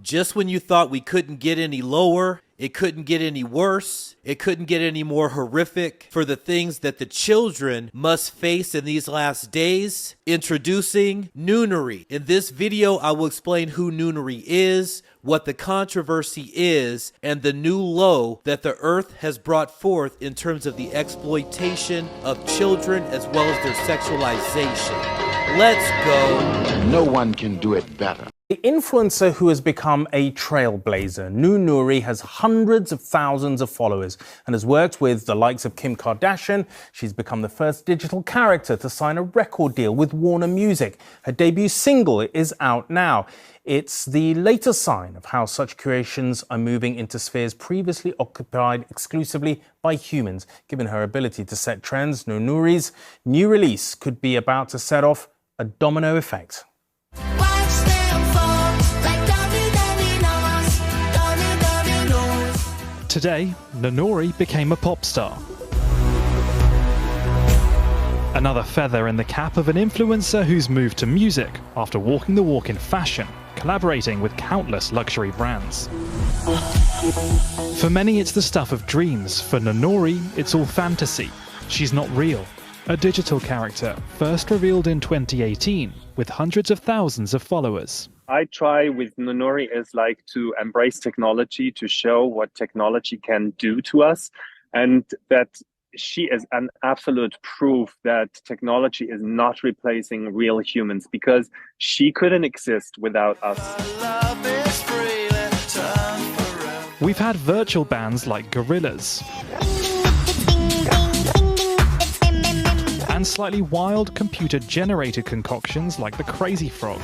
Just when you thought we couldn't get any lower, it couldn't get any worse, it couldn't get any more horrific for the things that the children must face in these last days, introducing Noonery. In this video, I will explain who Noonery is, what the controversy is, and the new low that the earth has brought forth in terms of the exploitation of children as well as their sexualization. Let's go. No one can do it better. The influencer who has become a trailblazer, Nooneouri, has hundreds of thousands of followers and has worked with the likes of Kim Kardashian. She's become the first digital character to sign a record deal with Warner Music. Her debut single is out now. It's the latest sign of how such creations are moving into spheres previously occupied exclusively by humans. Given her ability to set trends, Nooneouri's new release could be about to set off a domino effect. Today, Nooneouri became a pop star. Another feather in the cap of an influencer who's moved to music after walking the walk in fashion, collaborating with countless luxury brands. For many, it's the stuff of dreams. For Nooneouri, it's all fantasy. She's not real. A digital character, first revealed in 2018, with hundreds of thousands of followers. I try with Nooneouri is like to embrace technology, to show what technology can do to us, and that she is an absolute proof that technology is not replacing real humans, because she couldn't exist without us. We've had virtual bands like Gorillas and slightly wild computer-generated concoctions like the Crazy Frog.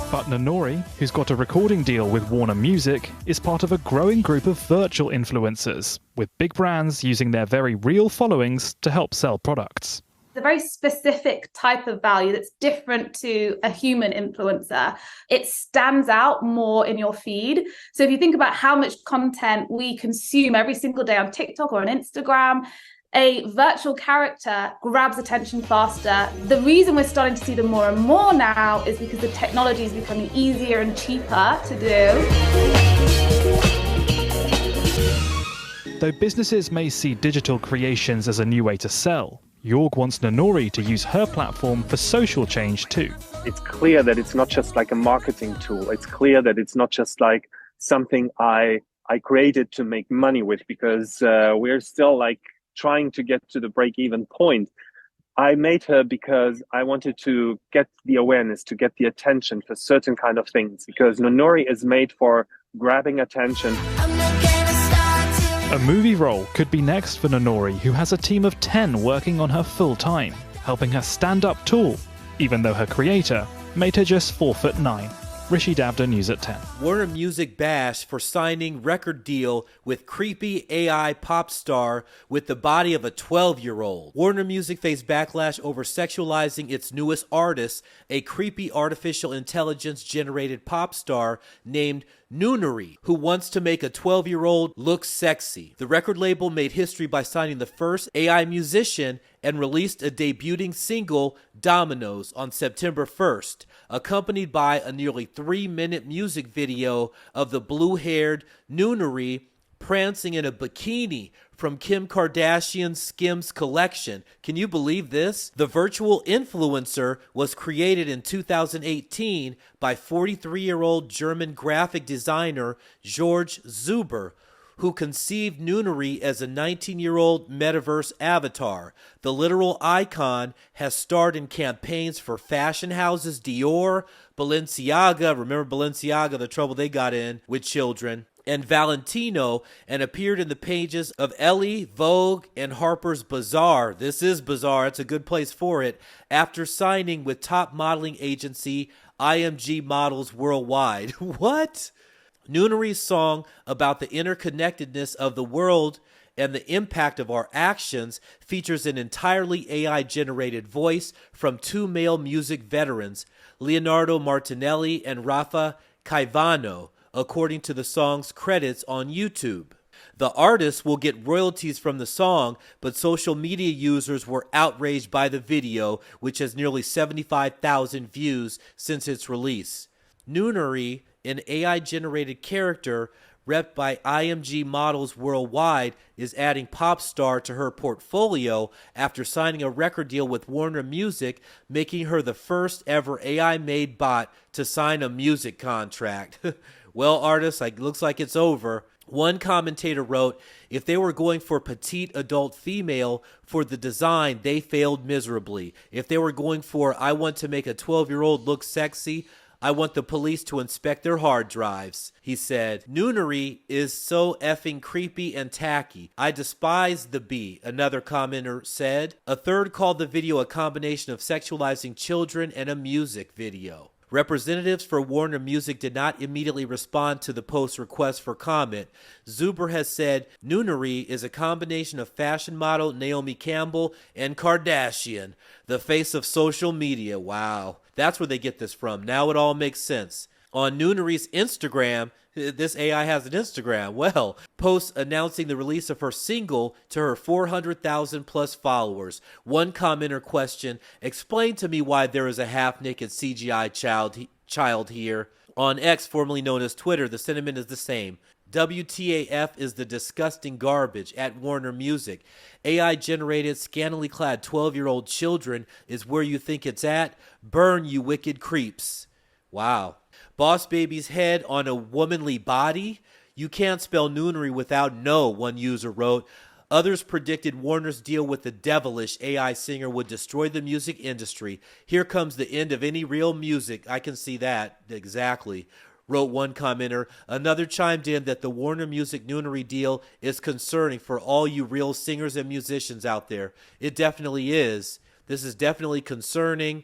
But Nooneouri, who's got a recording deal with Warner Music, is part of a growing group of virtual influencers, with big brands using their very real followings to help sell products. A very specific type of value that's different to a human influencer. It stands out more in your feed. So if you think about how much content we consume every single day on TikTok or on Instagram, a virtual character grabs attention faster. The reason we're starting to see them more and more now is because the technology is becoming easier and cheaper to do. Though businesses may see digital creations as a new way to sell, Jorg wants Nooneouri to use her platform for social change too. It's clear that it's not just like a marketing tool. It's clear that it's not just like something I created to make money with, because we're still like trying to get to the break-even point. I made her because I wanted to get the awareness, to get the attention for certain kind of things, because Nooneouri is made for grabbing attention. A movie role could be next for Nooneouri, who has a team of 10 working on her full-time, helping her stand up tall, even though her creator made her just 4'9". Rishi Davda, News at 10. Warner Music bashed for signing record deal with creepy AI pop star with the body of a 12-year-old. Warner Music faced backlash over sexualizing its newest artist, a creepy artificial intelligence generated pop star named Nooneouri, who wants to make a 12-year-old look sexy. The record label made history by signing the first AI musician and released a debuting single, Dominoes, on September 1st, accompanied by a nearly 3-minute music video of the blue-haired Nooneouri prancing in a bikini from Kim Kardashian's Skims collection. Can you believe this? The virtual influencer was created in 2018 by 43-year-old German graphic designer George Zuber, who conceived Nooneouri as a 19-year-old metaverse avatar. The literal icon has starred in campaigns for fashion houses Dior, Balenciaga, remember Balenciaga, the trouble they got in with children, and Valentino, and appeared in the pages of Elle, Vogue, and Harper's Bazaar. This is Bazaar, it's a good place for it, after signing with top modeling agency IMG Models Worldwide. What? Nooneouri's song about the interconnectedness of the world and the impact of our actions features an entirely AI-generated voice from two male music veterans, Leonardo Martinelli and Rafa Caivano, according to the song's credits on YouTube. The artist will get royalties from the song, but social media users were outraged by the video, which has nearly 75,000 views since its release. Noonouri, an AI-generated character repped by IMG models worldwide, is adding Popstar to her portfolio after signing a record deal with Warner Music, making her the first ever AI-made bot to sign a music contract. Well, artists, looks like it's over. One commentator wrote, if they were going for petite adult female for the design, they failed miserably. If they were going for, I want to make a 12-year-old look sexy, I want the police to inspect their hard drives. He said, Noonouri is so effing creepy and tacky. I despise the bee, another commenter said. A third called the video a combination of sexualizing children and a music video. Representatives for Warner Music did not immediately respond to the post's request for comment. Zuber has said Noonouri is a combination of fashion model Naomi Campbell and Kardashian, the face of social media. Wow, that's where they get this from. Now it all makes sense. On Noonouri's Instagram, this AI has an Instagram. Well, posts announcing the release of her single to her 400,000 plus followers. One commenter questioned, explain to me why there is a half-naked CGI child here. On X, formerly known as Twitter, the sentiment is the same. WTAF is the disgusting garbage at Warner Music. AI-generated, scantily clad 12-year-old children is where you think it's at? Burn, you wicked creeps. Wow. Boss Baby's head on a womanly body? You can't spell Noonouri without no, one user wrote. Others predicted Warner's deal with the devilish AI singer would destroy the music industry. Here comes the end of any real music. I can see that. Exactly, wrote one commenter. Another chimed in that the Warner Music Noonouri deal is concerning for all you real singers and musicians out there. It definitely is. This is definitely concerning.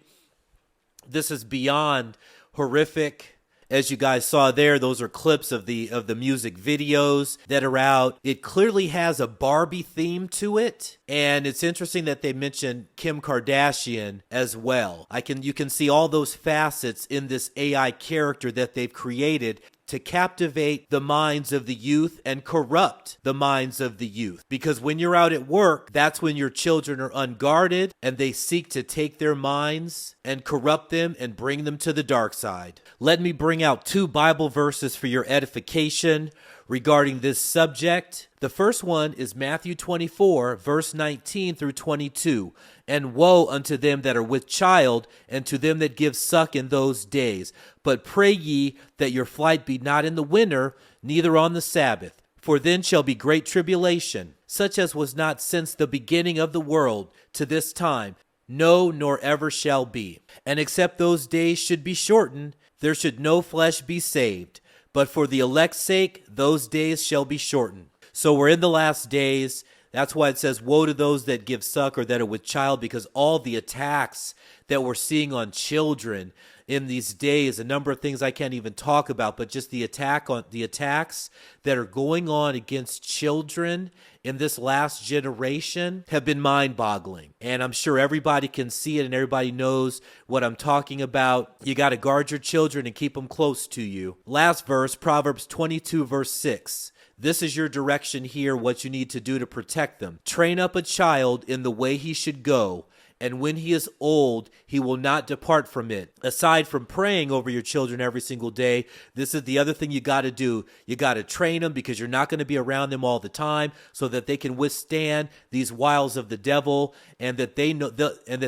This is beyond horrific. As you guys saw there, those are clips of the music videos that are out. It clearly has a Barbie theme to it, and it's interesting that they mentioned Kim Kardashian as well. You can see all those facets in this AI character that they've created to captivate the minds of the youth and corrupt the minds of the youth. Because when you're out at work, that's when your children are unguarded and they seek to take their minds and corrupt them and bring them to the dark side. Let me bring out 2 Bible verses for your edification regarding this subject. The first one is Matthew 24, verse 19 through 22. And woe unto them that are with child, and to them that give suck in those days. But pray ye that your flight be not in the winter, neither on the Sabbath. For then shall be great tribulation, such as was not since the beginning of the world to this time, no, nor ever shall be. And except those days should be shortened, there should no flesh be saved. But for the elect's sake, those days shall be shortened. So we're in the last days. That's why it says, woe to those that give suck or that are with child, because all the attacks that we're seeing on children in these days, a number of things I can't even talk about, but just the attacks that are going on against children in this last generation have been mind-boggling. And I'm sure everybody can see it and everybody knows what I'm talking about. You got to guard your children and keep them close to you. Last verse, Proverbs 22, verse 6. This is your direction here, what you need to do to protect them. Train up a child in the way he should go, and when he is old, he will not depart from it. Aside from praying over your children every single day, this is the other thing you got to do. You got to train them, because you're not going to be around them all the time, so that they can withstand these wiles of the devil, and that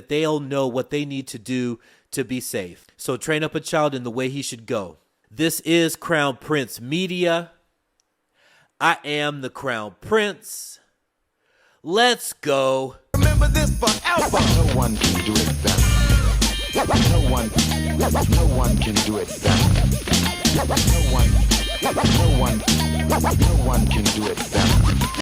they'll know what they need to do to be safe. So train up a child in the way he should go. This is Crown Prince Media. I am the Crown Prince. Let's go. Remember this forever. No one can do it better. No one can do it better. No one can do it better.